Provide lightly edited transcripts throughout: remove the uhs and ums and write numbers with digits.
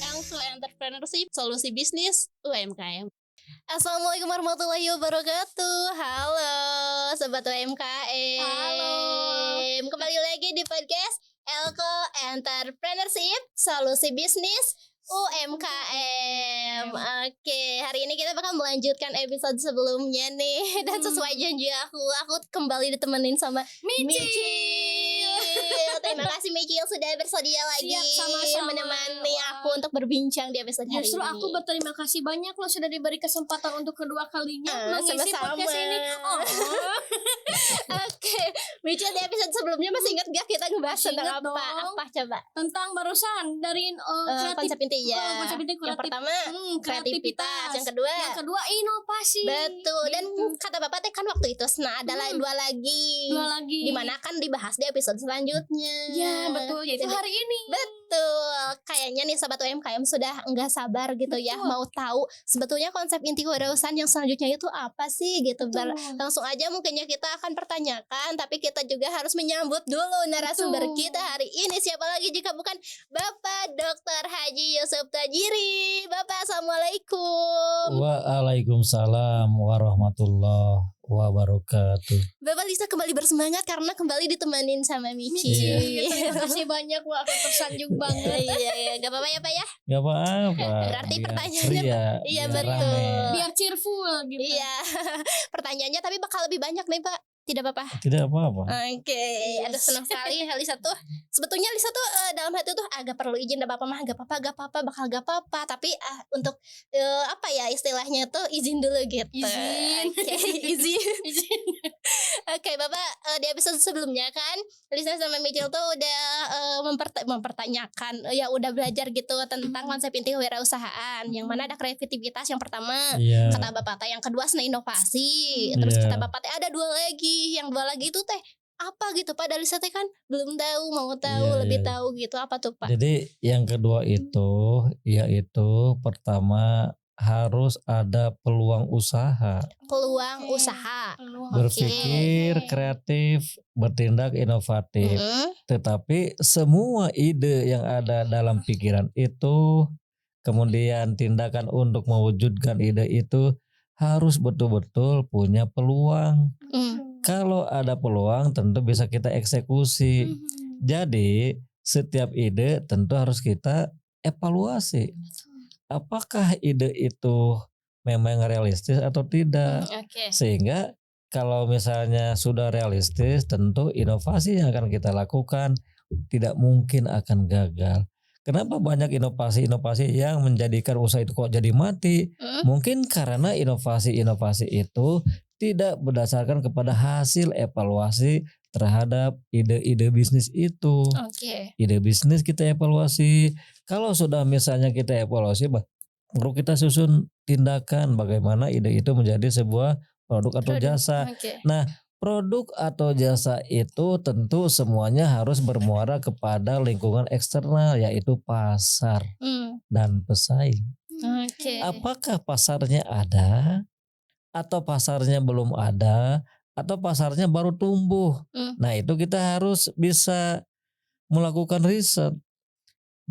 Elso Entrepreneurship, solusi bisnis UMKM. Assalamualaikum warahmatullahi wabarakatuh. Halo Sobat UMKM. Halo. Kembali lagi di podcast Elko Entrepreneurship, solusi bisnis UMKM. Oke, hari ini kita bakal melanjutkan episode sebelumnya nih. Dan sesuai janji aku kembali ditemenin sama Micil. Terima kasih Micil sudah bersedia lagi. Siap, sama-sama. menemani aku untuk berbincang di episode hari Justru ini. aku berterima kasih banyak loh sudah diberi kesempatan untuk kedua kalinya mengisi sama-sama. podcast ini. Oke, Micil di episode sebelumnya masih ingat gak kita ngebahas Masih tentang ingat apa? dong. Apa coba? Tentang barusan dari Konsep inti ya. konsep inti Yang kreatif. pertama kreativitas, yang kedua inovasi. betul. Dan Gitu. kata Bapak teh kan waktu itu nah ada dua lagi. Dua lagi. Dimana kan dibahas di episode selanjutnya. Ya betul, yaitu Jadi- hari ini. Betul. Kayaknya nih Sobat UMKM sudah enggak sabar gitu ya Betul. mau tahu sebetulnya konsep inti kewirausahaan yang selanjutnya itu apa sih gitu. Betul. Langsung aja mungkinnya kita akan pertanyakan, tapi kita juga harus menyambut dulu narasumber Betul. kita hari ini. Siapa lagi jika bukan Bapak Dr. Haji Yusuf Tajiri. Bapak, Assalamualaikum. Waalaikumsalam warahmatullahi wabarakatuh. Bapak Lisa kembali bersemangat karena kembali ditemenin sama Mici. Iya. Terima kasih banyak, wah aku tersanjung banget. Iya, gak apa-apa ya Pak ya. Gak apa-apa. Berarti biar pertanyaannya- ceria, Iya, biar betul. rame. Biar cheerful gitu. Iya, pertanyaannya tapi bakal lebih banyak nih Pak. Tidak apa-apa. Tidak apa-apa. Oke, Yes. aduh senang sekali Lisa tuh. Sebetulnya Lisa tuh dalam hati tuh agak perlu izin, gak apa-apa mah, gak apa-apa, bakal gak apa-apa. Tapi untuk apa ya istilahnya tuh izin dulu gitu. Izin. Oke, izin. Izin. Oke, Bapak di episode sebelumnya kan Lisa sama Michel tuh udah mempertanyakan, ya udah belajar gitu tentang konsep inti kewirausahaan. Yang mana ada kreativitas yang pertama. Iya. Kata Bapak teh yang kedua seni inovasi. Terus Iya. kata Bapak teh ada dua lagi. Yang dua lagi itu teh apa gitu Pak? Dari saya teh kan belum tahu, mau tahu, Iya, lebih iya. tahu gitu. Apa tuh Pak? Jadi yang kedua itu yaitu pertama harus ada peluang usaha, Peluang Oke. usaha. Peluang. berpikir Oke. kreatif, bertindak inovatif. Mm-mm. Tetapi semua ide yang ada dalam pikiran itu, kemudian tindakan untuk mewujudkan ide itu harus betul-betul punya peluang. Mm. Kalau ada peluang tentu bisa kita eksekusi. Jadi setiap ide tentu harus kita evaluasi. Apakah ide itu memang realistis atau tidak? Oke. Sehingga kalau misalnya sudah realistis, tentu inovasi yang akan kita lakukan tidak mungkin akan gagal. Kenapa banyak inovasi-inovasi yang menjadikan usaha itu kok jadi mati? Mungkin karena inovasi-inovasi itu tidak berdasarkan kepada hasil evaluasi terhadap ide-ide bisnis itu. Oke. Ide bisnis kita evaluasi. Kalau sudah misalnya kita evaluasi, baru kita susun tindakan bagaimana ide itu menjadi sebuah produk atau jasa. Oke. Produk atau jasa itu tentu semuanya harus bermuara kepada lingkungan eksternal, yaitu pasar Mm. dan pesaing. Oke. Apakah pasarnya ada atau pasarnya belum ada atau pasarnya baru tumbuh? Mm. Nah, itu kita harus bisa melakukan riset.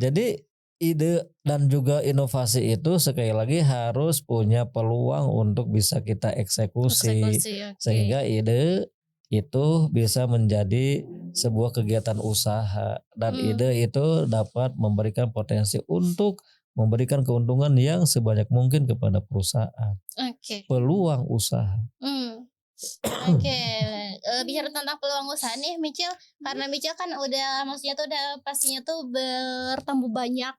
Jadi ide dan juga inovasi itu sekali lagi harus punya peluang untuk bisa kita eksekusi. Oke. Sehingga ide itu bisa menjadi sebuah kegiatan usaha dan ide itu dapat memberikan potensi untuk memberikan keuntungan yang sebanyak mungkin kepada perusahaan. Oke. Peluang usaha. Oke. Bicara tentang peluang usaha nih Michel, karena Michel kan udah maksudnya tuh udah pastinya tuh bertemu banyak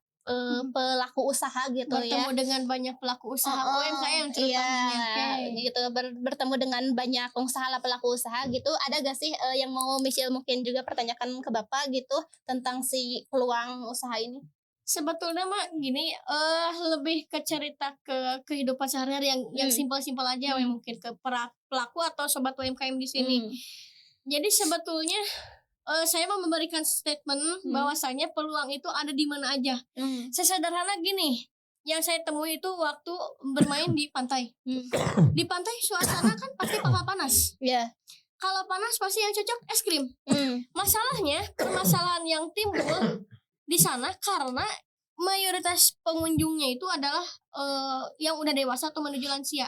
pelaku usaha gitu Bertemu ya. dengan banyak pelaku usaha UMKM Iya, terutamanya. Oke. gitu bertemu dengan banyak pengusaha lah pelaku usaha gitu. Ada gak sih yang mau Michelle mungkin juga pertanyakan ke Bapak gitu tentang si peluang usaha ini? Sebetulnya mah gini, lebih ke cerita ke kehidupan sehari-hari yang simpel-simpel aja, mungkin ke pelaku atau sobat UMKM di sini. Jadi sebetulnya saya mau memberikan statement bahwasanya peluang itu ada di mana aja. Sesederhana gini, yang saya temui itu waktu bermain di pantai. Di pantai suasana kan pasti bakal panas. Iya. kalau panas pasti yang cocok es krim. Masalahnya, permasalahan yang timbul di sana karena mayoritas pengunjungnya itu adalah yang udah dewasa atau menuju lansia.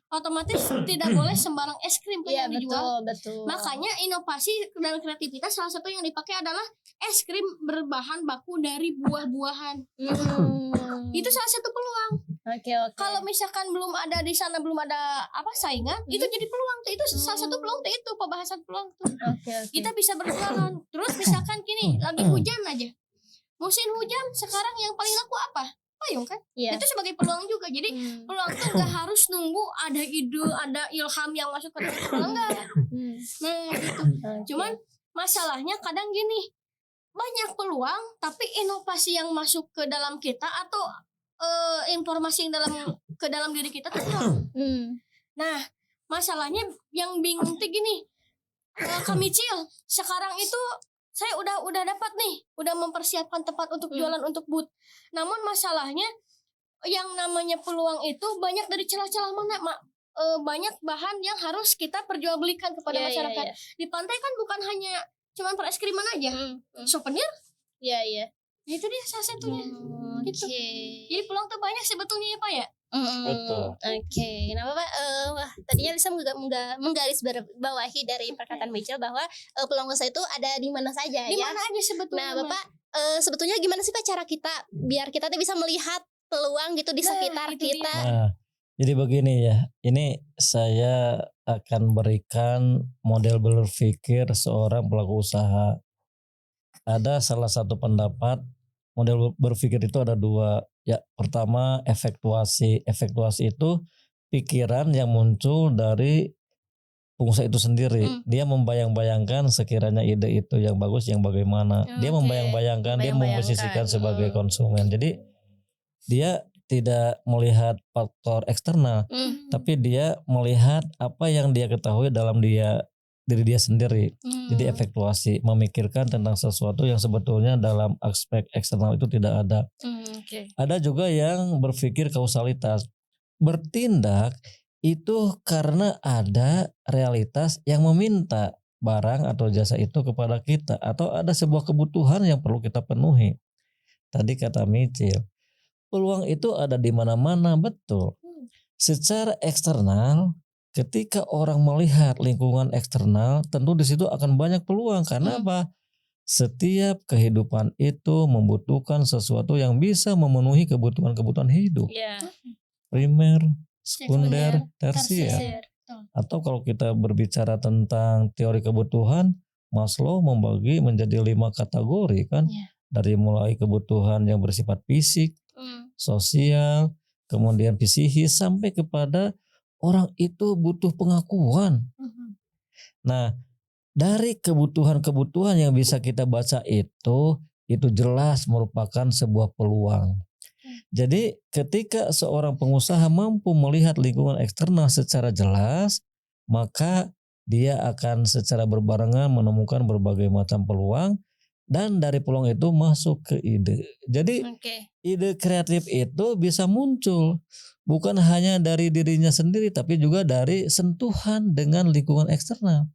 Otomatis tidak boleh sembarang es krim Iya, yang dijual. betul. Makanya inovasi dan kreativitas salah satu yang dipakai adalah es krim berbahan baku dari buah-buahan. Itu salah satu peluang. Oke. Kalau misalkan belum ada di sana, belum ada saingan, itu jadi peluang tuh. Itu salah satu peluang tuh, itu pembahasan peluang tuh. Kita bisa berjualan. Terus misalkan gini, lagi hujan aja. Musim hujan sekarang yang paling laku apa? Payung kan? Iya. Itu sebagai peluang juga. Jadi peluang tuh gak harus nunggu ada ide, ada ilham yang masuk ke dalam kepala, enggak. Nah gitu. Cuman masalahnya kadang gini, banyak peluang tapi inovasi yang masuk ke dalam kita atau informasi yang ke dalam diri kita tuh kurang. Nah masalahnya yang bingung tuh gini, kami Cil sekarang itu saya udah dapat nih, udah mempersiapkan tempat untuk jualan untuk booth. Namun masalahnya yang namanya peluang itu banyak dari celah-celah mana, banyak bahan yang harus kita perjualbelikan kepada masyarakat. Di pantai kan bukan hanya cuman per es kriman aja, souvenir. Iya. Itu dia salah satunya. Gitu. Jadi peluang tuh banyak sebetulnya ya Pak ya. Betul. Oke. Nah Bapak, tadinya Lisa menggaris bawahi dari perkataan Michelle bahwa peluang usaha itu ada di mana saja. Di mana aja sebetulnya. Nah Bapak, sebetulnya gimana sih Pak cara kita biar kita tuh bisa melihat peluang gitu di sekitar kita? Nah, jadi begini ya. Ini saya akan berikan model berpikir seorang pelaku usaha. Ada salah satu pendapat, model berpikir itu ada dua. Ya, pertama efektuasi. Efektuasi itu pikiran yang muncul dari pengusaha itu sendiri. Dia membayang-bayangkan sekiranya ide itu yang bagus, yang bagaimana. Dia membayang-bayangkan, dia memposisikan sebagai konsumen. Jadi dia tidak melihat faktor eksternal, tapi dia melihat apa yang dia ketahui dalam diri dia sendiri. Jadi efektuasi, memikirkan tentang sesuatu yang sebetulnya dalam aspek eksternal itu tidak ada. Ada juga yang berpikir kausalitas, bertindak itu karena ada realitas yang meminta barang atau jasa itu kepada kita, atau ada sebuah kebutuhan yang perlu kita penuhi. Tadi kata Micil, peluang itu ada di mana-mana, betul. Secara eksternal, ketika orang melihat lingkungan eksternal, tentu di situ akan banyak peluang. Karena apa? Setiap kehidupan itu membutuhkan sesuatu yang bisa memenuhi kebutuhan-kebutuhan hidup. Primer, sekunder, tersier. Atau kalau kita berbicara tentang teori kebutuhan, Maslow membagi menjadi 5 kategori kan. Dari mulai kebutuhan yang bersifat fisik, sosial, kemudian psikis, sampai kepada orang itu butuh pengakuan. Nah, dari kebutuhan-kebutuhan yang bisa kita baca itu jelas merupakan sebuah peluang. Jadi ketika seorang pengusaha mampu melihat lingkungan eksternal secara jelas, maka dia akan secara berbarengan menemukan berbagai macam peluang, dan dari peluang itu masuk ke ide. Jadi ide kreatif itu bisa muncul bukan hanya dari dirinya sendiri, tapi juga dari sentuhan dengan lingkungan eksternal.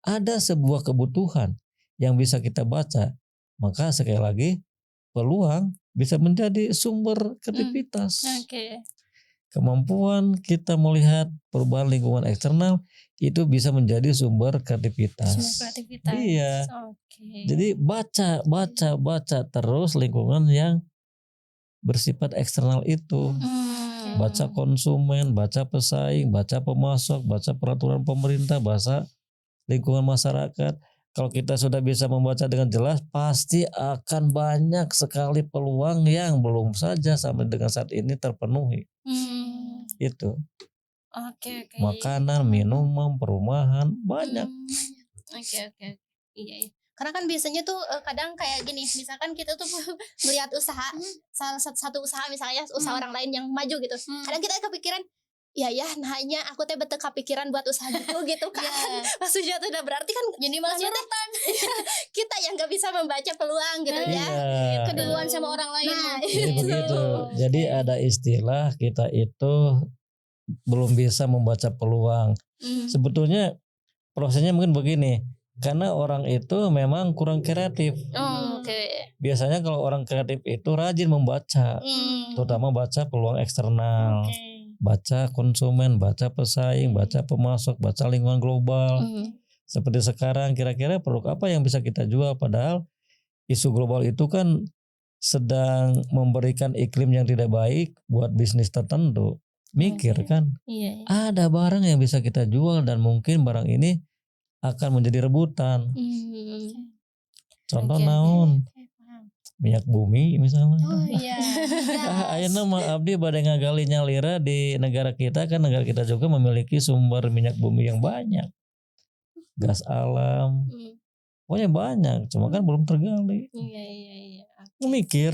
Ada sebuah kebutuhan yang bisa kita baca, maka sekali lagi peluang bisa menjadi sumber kreativitas. Kemampuan kita melihat perubahan lingkungan eksternal itu bisa menjadi sumber kreativitas. Iya. Jadi baca terus lingkungan yang bersifat eksternal itu. Baca konsumen, baca pesaing, baca pemasok, baca peraturan pemerintah, baca lingkungan masyarakat. Kalau kita sudah bisa membaca dengan jelas, pasti akan banyak sekali peluang yang belum saja sampai dengan saat ini terpenuhi. Itu. Makanan, minuman, perumahan, banyak. Iya. Karena kan biasanya tuh kadang kayak gini, misalkan kita tuh melihat usaha, salah satu usaha misalnya usaha orang lain yang maju gitu. Kadang kita kepikiran, ya hanya aku teh betul kepikiran buat usaha gitu kan. Maksudnya tuh udah berarti kan jadi malah nurutan. Kita yang gak bisa membaca peluang gitu ya. Keduluan sama orang lain. Jadi begitu. Jadi ada istilah kita itu belum bisa membaca peluang. Sebetulnya prosesnya mungkin begini. Karena orang itu memang kurang kreatif. Oke. Biasanya kalau orang kreatif itu rajin membaca, terutama baca peluang eksternal, baca konsumen, baca pesaing, baca pemasok, baca lingkungan global. Seperti sekarang kira-kira produk apa yang bisa kita jual, padahal isu global itu kan sedang memberikan iklim yang tidak baik buat bisnis tertentu. Mikir kan, ada barang yang bisa kita jual dan mungkin barang ini akan menjadi rebutan. Contoh naon? Minyak bumi misalnya. Oh iya. Ayeuna mah abdi bade ngagali nyalira di negara kita, kan negara kita juga memiliki sumber minyak bumi yang banyak. Gas alam. Pokoknya banyak, cuma kan belum tergali. Iya. Mikir.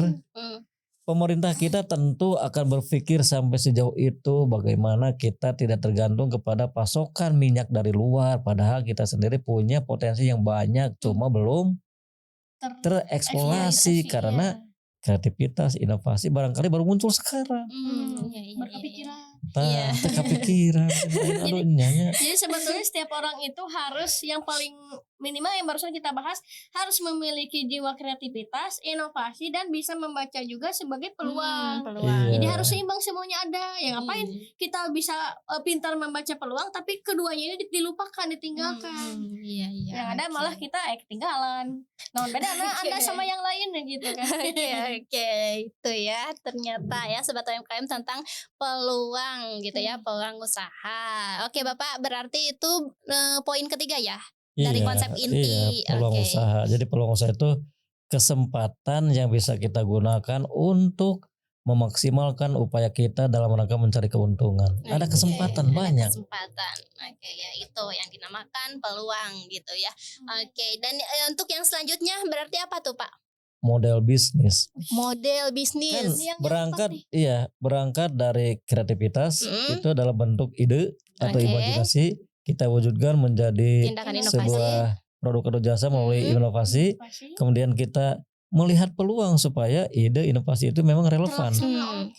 Pemerintah kita tentu akan berpikir sampai sejauh itu bagaimana kita tidak tergantung kepada pasokan minyak dari luar, padahal kita sendiri punya potensi yang banyak cuma belum tereksplorasi karena kreativitas, inovasi barangkali baru muncul sekarang. Berkepikiran. Kepikiran. Jadi sebetulnya setiap orang itu harus yang paling minimal yang barusan kita bahas harus memiliki jiwa kreativitas, inovasi dan bisa membaca juga sebagai peluang. Jadi harus seimbang semuanya ada. Yang ngapain kita bisa pintar membaca peluang tapi keduanya ini dilupakan, ditinggalkan. Yang ada malah kita ketinggalan. Nah, beda Anda sama yang lain gitu kan. Oke, itu ya ternyata ya Sobat UMKM tentang peluang gitu ya, peluang usaha. Oke Bapak, berarti itu poin ketiga ya dari konsep inti. Peluang usaha. Jadi peluang usaha itu kesempatan yang bisa kita gunakan untuk memaksimalkan upaya kita dalam rangka mencari keuntungan. Ada kesempatan banyak. Kesempatan. Oke, ya itu yang dinamakan peluang gitu ya. Oke, dan untuk yang selanjutnya berarti apa tuh Pak? Model bisnis. Model bisnis. Kan berangkat dari kreativitas itu adalah bentuk ide atau imajinasi kita wujudkan menjadi sebuah produk atau jasa melalui inovasi. Kemudian kita melihat peluang supaya ide inovasi itu memang relevan.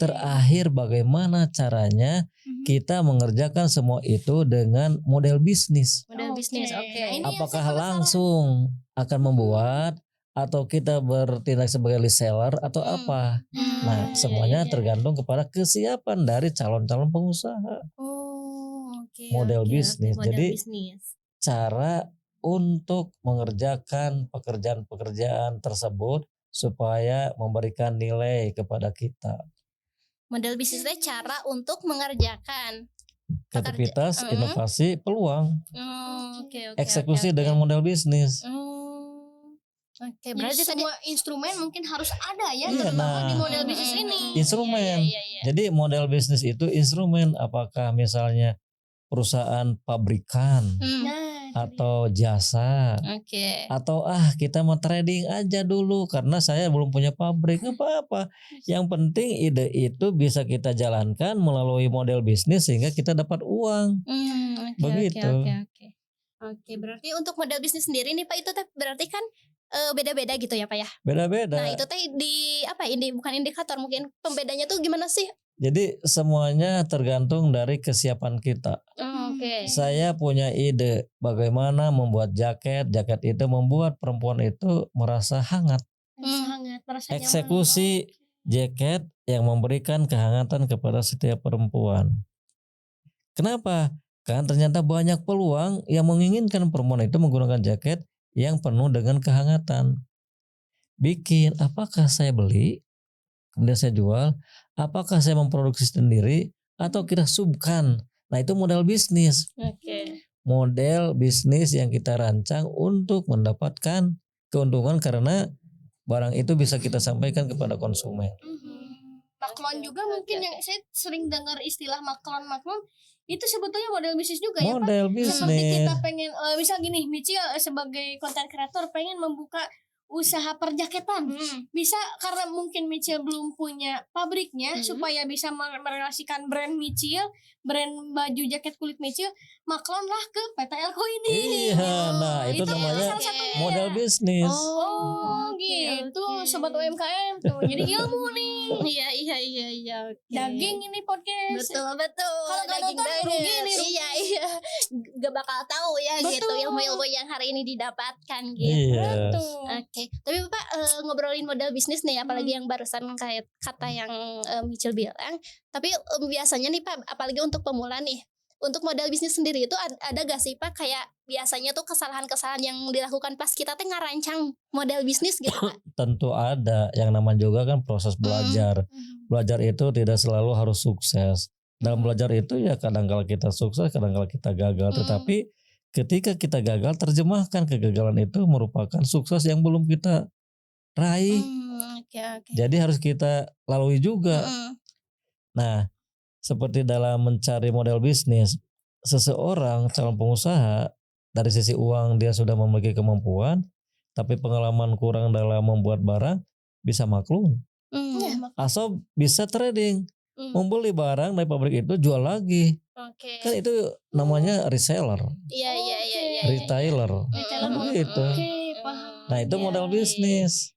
Terakhir bagaimana caranya kita mengerjakan semua itu dengan model bisnis. Model bisnis. Oke. Apakah langsung akan membuat atau kita bertindak sebagai reseller atau apa? Nah, semuanya tergantung kepada kesiapan dari calon-calon pengusaha. Model bisnis. Jadi cara untuk mengerjakan pekerjaan-pekerjaan tersebut supaya memberikan nilai kepada kita. Model bisnisnya cara untuk mengerjakan kreativitas, inovasi, peluang. Eksekusi dengan model bisnis. Berarti semua instrumen mungkin harus ada ya terutama di model bisnis ini. Instrumen. Jadi model bisnis itu instrumen, apakah misalnya perusahaan pabrikan atau jasa, atau kita mau trading aja dulu karena saya belum punya pabrik, apa-apa. Yang penting ide itu bisa kita jalankan melalui model bisnis sehingga kita dapat uang. Begitu. Oke, berarti untuk model bisnis sendiri nih Pak itu berarti kan beda-beda gitu ya Pak ya? Beda-beda. Nah itu teh bukan indikator, mungkin pembedanya tuh gimana sih? Jadi semuanya tergantung dari kesiapan kita. Saya punya ide bagaimana membuat jaket itu membuat perempuan itu merasa hangat. Eksekusi jaket yang memberikan kehangatan kepada setiap perempuan. Kenapa? Karena ternyata banyak peluang yang menginginkan perempuan itu menggunakan jaket yang penuh dengan kehangatan. Bikin, apakah saya beli, kemudian saya jual, apakah saya memproduksi sendiri, atau kita subkan. Nah itu model bisnis. Model bisnis yang kita rancang untuk mendapatkan keuntungan karena barang itu bisa kita sampaikan kepada konsumen. Maklon juga mungkin yang saya sering dengar istilah maklon itu sebetulnya model bisnis juga ya Pak. Model bisnis. Seperti kita pengen misal gini, Michil sebagai konten kreator pengen membuka usaha perjaketan. Bisa karena mungkin Michil belum punya pabriknya supaya bisa merelasikan brand Michil, brand baju jaket kulit Michil, maklon lah ke PT Elko ini. Nah itu namanya model bisnis. Gitu, Sobat UMKM tuh. Jadi ilmu nih. Iya. Oke. Daging ini podcast. Betul. Kalau nggak Daging nonton, banget. rugi nih, rugi. Iya. Gak bakal tahu ya gitu Betul. ilmu-ilmu yang hari ini didapatkan gitu. Iya. Betul. Oke, tapi Bapak ngobrolin modal bisnis nih, apalagi yang barusan kayak kata yang Micil bilang. Tapi biasanya nih Pak, apalagi untuk pemula nih, untuk modal bisnis sendiri itu ada gak sih Pak kayak biasanya tuh kesalahan-kesalahan yang dilakukan pas kita teh ngarancang modal bisnis gitu Pak? Tentu ada, yang namanya juga kan proses belajar. Belajar itu tidak selalu harus sukses. Dalam belajar itu ya kadang-kala kita sukses, kadang-kala kita gagal. Tetapi ketika kita gagal, terjemahkan kegagalan itu merupakan sukses yang belum kita raih. Oke. Jadi harus kita lalui juga. Nah, seperti dalam mencari model bisnis, seseorang calon pengusaha dari sisi uang dia sudah memiliki kemampuan, tapi pengalaman kurang dalam membuat barang, bisa maklum. Atau bisa trading, membeli barang dari pabrik itu jual lagi. Oke. Kan itu namanya reseller, Iya. retailer. Gitu. Oke, paham. Nah itu modal bisnis.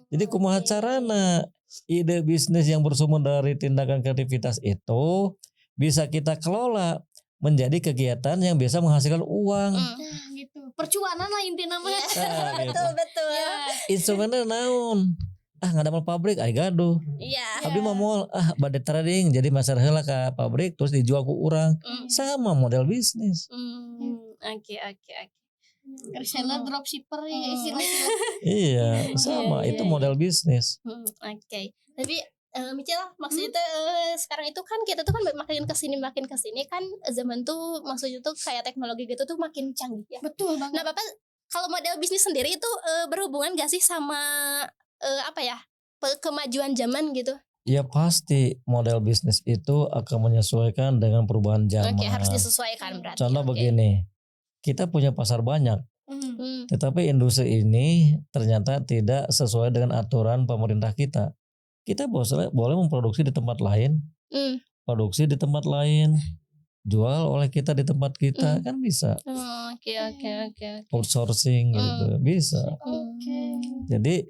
Jadi Oke. kumaha carana ide bisnis yang bersumber dari tindakan kreativitas itu bisa kita kelola menjadi kegiatan yang bisa menghasilkan uang. Nah, gitu. Percuanan lah intinya mah. Nah, gitu. Betul. Ya. Instrumennya naon? Nggak ada pabrik, gaduh. Iya. Abdi mah moal bade trading jadi masar heula ka pabrik terus dijual ku urang. Sama model bisnis. Oke. Reseller, dropshipper ya istilahnya. Iya, sama Iya, itu iya. model bisnis. Oke. Tapi Micil maksudnya tuh sekarang itu kan kita tuh kan makin kesini kan zaman tuh maksudnya tuh kayak teknologi gitu tuh makin canggih ya. Betul banget. Nah Bapak kalau model bisnis sendiri itu berhubungan gak sih sama kemajuan zaman gitu? Ya pasti model bisnis itu akan menyesuaikan dengan perubahan zaman. Oke, harus disesuaikan berarti. Contoh Oke. begini, kita punya pasar banyak, tetapi industri ini ternyata tidak sesuai dengan aturan pemerintah kita. Kita boleh memproduksi di tempat lain, produksi di tempat lain, jual oleh kita di tempat kita, kan bisa. Oke. Outsourcing gitu, bisa. Jadi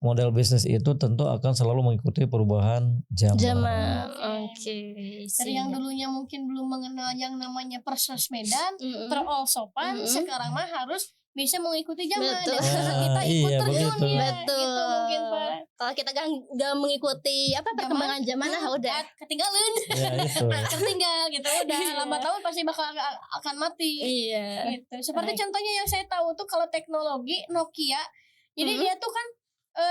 model bisnis itu tentu akan selalu mengikuti perubahan zaman. Oke. Dari yang dulunya mungkin belum mengenal yang namanya persosmedan, terolsopan, sekarang mah harus bisa mengikuti zaman. Betul. Dan kita ikut Iya, terjun begitu. ya. Betul. Gitu mungkin Pak. Kalau kita gak mengikuti perkembangan zaman udah. Ketinggalan. Ya itu. Tertinggal gitu udah lambat laun pasti bakal akan mati. Iya. Gitu. Seperti contohnya yang saya tahu tuh kalau teknologi Nokia. Jadi dia tuh kan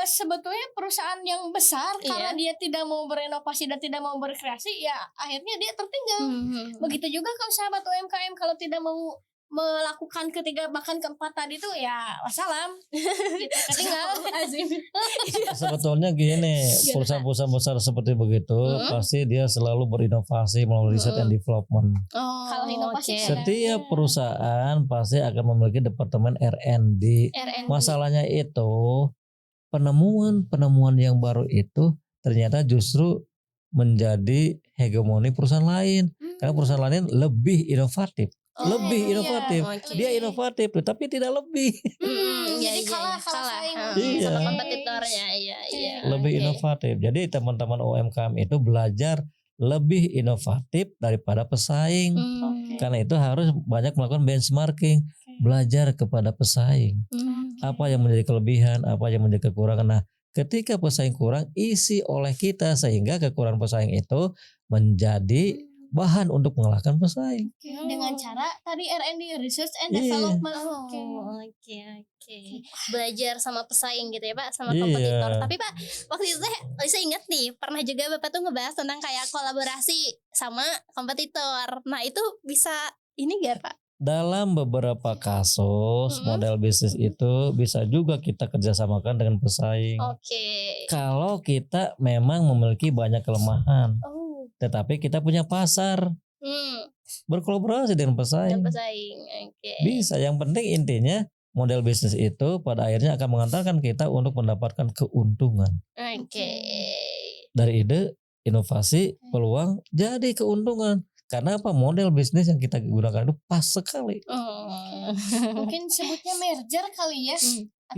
sebetulnya perusahaan yang besar karena dia tidak mau berinovasi dan tidak mau berkreasi ya akhirnya dia tertinggal. Begitu juga kalau sahabat UMKM kalau tidak mau melakukan ketiga bahkan keempat tadi tuh ya wassalam gitu ketinggal. Sebetulnya gini, perusahaan-perusahaan besar seperti begitu pasti dia selalu berinovasi melalui riset and development. Kalau inovasi Setiap perusahaan pasti akan memiliki departemen R&D. Masalahnya itu penemuan yang baru itu ternyata justru menjadi hegemoni perusahaan lain karena perusahaan lain lebih inovatif. Dia inovatif tapi tidak lebih. Jadi kalah saing sama kompetitornya. Iya. Lebih inovatif. Jadi teman-teman UMKM itu belajar lebih inovatif daripada pesaing. Karena itu harus banyak melakukan benchmarking, belajar kepada pesaing. Apa yang menjadi kelebihan, apa yang menjadi kekurangan. Nah, ketika pesaing kurang, isi oleh kita sehingga kekurangan pesaing itu menjadi bahan untuk mengalahkan pesaing. Dengan cara tadi R&D, research and development. Oke. Belajar sama pesaing gitu ya Pak, sama kompetitor. Tapi Pak, waktu itu saya ingat nih, pernah juga Bapak tuh ngebahas tentang kayak kolaborasi sama kompetitor. Nah itu bisa ini gak Pak? Dalam beberapa kasus model bisnis itu bisa juga kita kerjasamakan dengan pesaing. Kalau kita memang memiliki banyak kelemahan. Tetapi kita punya pasar, berkolaborasi dengan pesaing. Bisa. Yang penting intinya model bisnis itu pada akhirnya akan mengantarkan kita untuk mendapatkan keuntungan. Dari ide, inovasi, peluang jadi keuntungan. Karena apa? Model bisnis yang kita gunakan itu pas sekali. Mungkin sebutnya merger kali ya,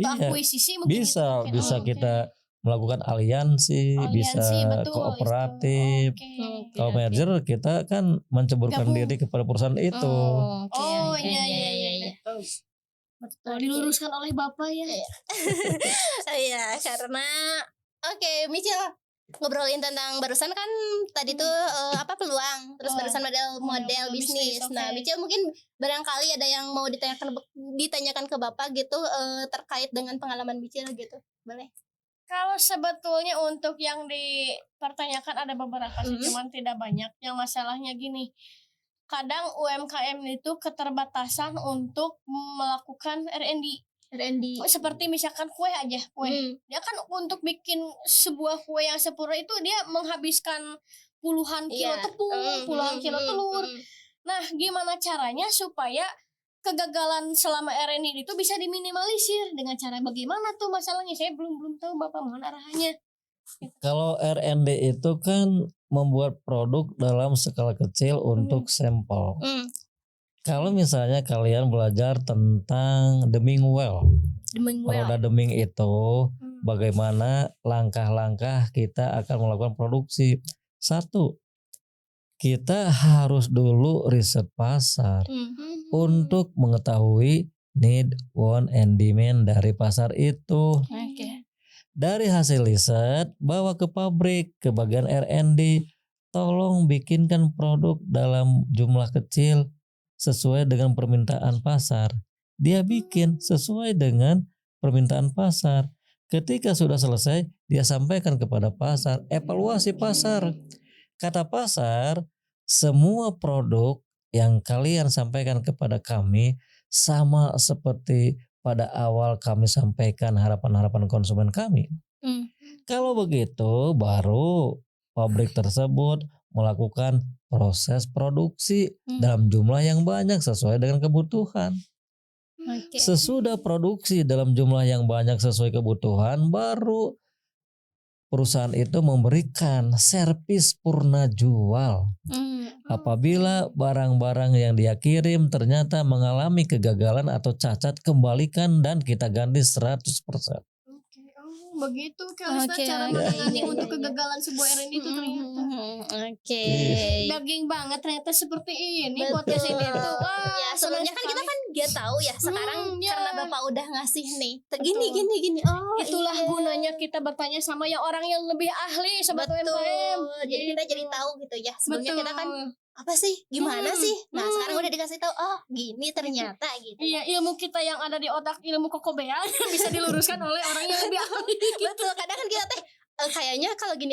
atau akuisisi mungkin. Bisa kita melakukan aliansi, bisa betul, kooperatif. itu. Oke. Kalau merger kita kan menceburkan Gabung. diri kepada perusahaan itu. Oh iya. Betul, diluruskan oleh Bapak ya. Iya, karena oke, Michil ngobrolin tentang barusan kan tadi tuh peluang, terus barusan model bisnis. Oke. Nah, Michil mungkin barangkali ada yang mau ditanyakan ke Bapak gitu terkait dengan pengalaman Michil gitu. Boleh? Kalau sebetulnya untuk yang dipertanyakan ada beberapa sih, cuman tidak banyak. Yang masalahnya gini, kadang UMKM itu keterbatasan untuk melakukan R&D. Seperti misalkan kue aja, dia kan untuk bikin sebuah kue yang sempurna itu dia menghabiskan puluhan kilo tepung, puluhan kilo telur. Nah, gimana caranya supaya kegagalan selama R&D itu bisa diminimalisir dengan cara bagaimana tuh masalahnya? Saya belum tahu Bapak mohon arahannya. Kalau R&D itu kan membuat produk dalam skala kecil untuk sampel. Kalau misalnya kalian belajar tentang Deming Well, roda Deming itu bagaimana langkah-langkah kita akan melakukan produksi. Satu, kita harus dulu riset pasar untuk mengetahui need, want, and demand dari pasar itu. Dari hasil riset bawa ke pabrik, ke bagian R&D, tolong bikinkan produk dalam jumlah kecil sesuai dengan permintaan pasar. Dia bikin sesuai dengan permintaan pasar. Ketika sudah selesai, dia sampaikan kepada pasar, evaluasi pasar. Kata pasar, semua produk yang kalian sampaikan kepada kami sama seperti pada awal kami sampaikan harapan-harapan konsumen kami. Kalau begitu, baru pabrik tersebut melakukan proses produksi dalam jumlah yang banyak sesuai dengan kebutuhan. Sesudah produksi dalam jumlah yang banyak sesuai kebutuhan, baru perusahaan itu memberikan servis purna jual. Apabila barang-barang yang dia kirim ternyata mengalami kegagalan atau cacat, kembalikan dan kita ganti 100%. Begitu kalau cara menangani untuk kegagalan sebuah R&D itu ternyata. Daging banget ternyata seperti ini podcast ini tuh. Ya sebelumnya kan kita kan dia tahu ya, sekarang karena Bapak udah ngasih nih gini. Oh, itulah gunanya kita bertanya sama yang orang yang lebih ahli sobat UMKM. Jadi kita jadi tahu gitu ya. Sebelumnya kita kan apa sih, gimana sih? Nah sekarang udah dikasih tahu, oh gini ternyata gitu. Iya, ilmu kita yang ada di otak, ilmu kokobean bisa diluruskan oleh orang yang lebih ahli. Betul, kadang kan kita kayaknya kalau gini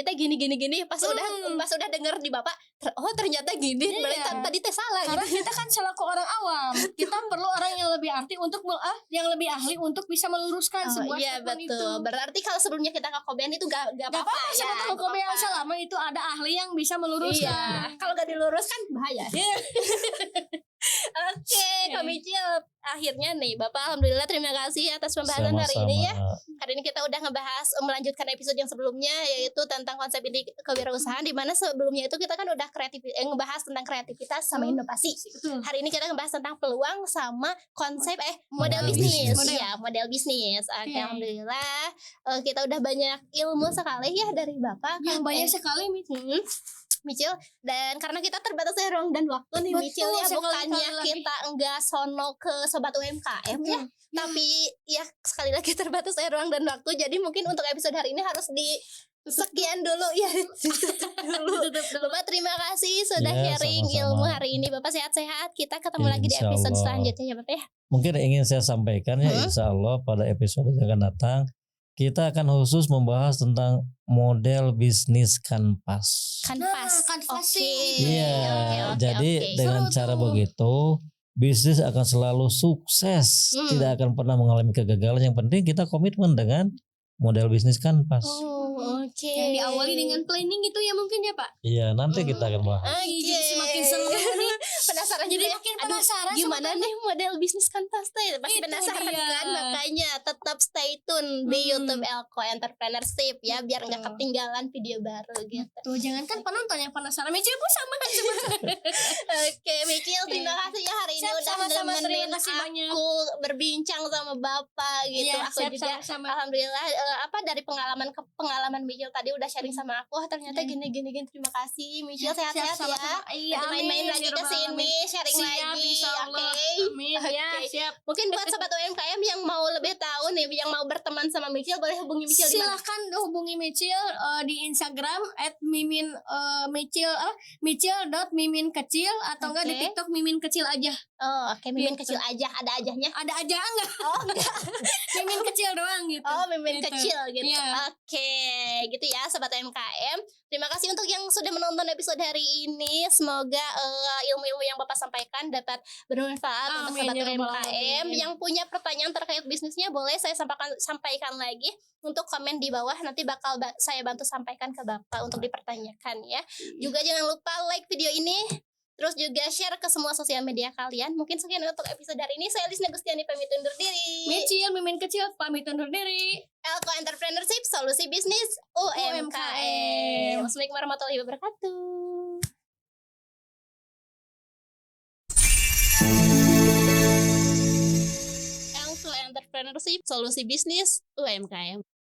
pas udah denger di Bapak, oh ternyata gini, tadi teh salah. Karena kita kan selaku orang awam, kita perlu orang yang lebih ahli untuk bisa meluruskan sebuah statement itu. Berarti kalau sebelumnya kita kokobean itu gak apa-apa ya. Kokobean selama itu ada ahli yang bisa meluruskan. Iya, kalau gak diluruskan bahaya. Oke, Kak Michil, akhirnya nih Bapak alhamdulillah terima kasih atas pembahasan hari ini ya. Hari ini kita udah melanjutkan episode yang sebelumnya, yaitu tentang konsep kewirausahaan, di mana sebelumnya itu kita kan udah ngebahas tentang kreativitas sama inovasi. Hari ini kita ngebahas tentang peluang sama konsep model bisnis. Ya, model bisnis. Oke, alhamdulillah kita udah banyak ilmu sekali ya dari Bapak. Yang banyak sekali Michil, dan karena kita terbatas ruang dan waktu nih Michil ya, bukannya kita enggak sono ke sobat UMKM ya, tapi ya sekali lagi terbatas ruang dan waktu, jadi mungkin untuk episode hari ini harus sekian dulu ya. Bapak terima kasih sudah sharing ilmu hari ini. Bapak sehat-sehat, kita ketemu lagi di episode selanjutnya ya Bapak ya. Mungkin ingin saya sampaikan ya, insya Allah pada episode yang akan datang kita akan khusus membahas tentang model bisnis kanvas. Iya, jadi dengan cara begitu bisnis akan selalu sukses, tidak akan pernah mengalami kegagalan. Yang penting kita komitmen dengan model bisnis kanvas. Yang diawali dengan planning itu ya mungkin ya Pak. Iya, nanti kita akan bahas. Jadi semakin senang nih. Penasaran Jadi juga ya. makin Aduh, penasaran gimana nih model bisnis kantas teh? Pasti Itu penasaran dia. kan? Makanya tetap stay tune di YouTube Elko Entrepreneurship ya, biar nggak Betul. ketinggalan video baru gitu. Tuh jangankan penonton yang penasaran, Micil pun sama sebenarnya. Oke, Mikil, terima kasih ya hari ini Siap, udah sama-sama, nemenin terima kasih banyak. aku berbincang sama Bapak gitu. Iya, Aku siap, juga sama-sama. alhamdulillah dari pengalaman ke pengalaman Mikil tadi udah sharing sama aku. Ternyata Iya. gini. Terima kasih Mikil, Siap, sehat-sehat ya. sama-sama. Iya, Nanti main-main amin, lagi ya ke Rabbal sini, alamin. sharing Siap, lagi. insyaallah. Oke. Amin, ya, Oke. siap. Mungkin buat sobat UMKM yang mau lebih tahu nih, yang mau berteman sama Mikil, boleh hubungi Mikil di mana? Silahkan hubungi Micil di Instagram @mimin Micil Micil.mimin_kecil atau enggak di Oke. TikTok Mimin Kecil aja. Oh, oke, Mimin Gitu. kecil aja, ada ajahnya. Ada aja enggak? Oh, enggak. Mimin Kecil doang gitu. Oh, mimin Gitu. kecil gitu. Iya. Oke, gitu ya sobat UMKM. Terima kasih untuk yang sudah menonton episode hari ini. Semoga ilmu-ilmu yang Bapak sampaikan dapat bermanfaat untuk Amin, sobat ya Rabbal UMKM. alamin. Yang punya pertanyaan terkait bisnisnya boleh saya sampaikan lagi untuk komen di bawah. Nanti bakal saya bantu sampaikan ke Bapak untuk dipertanyakan ya. Juga jangan lupa like video ini. Terus juga share ke semua sosial media kalian. Mungkin sekian untuk episode hari ini. Saya Lisna Gustiani pamit undur diri. Micil Mimin Kecil pamit undur diri. Elko Entrepreneurship, solusi bisnis UMKM. Assalamualaikum warahmatullahi wabarakatuh. Elko Entrepreneurship, solusi bisnis UMKM.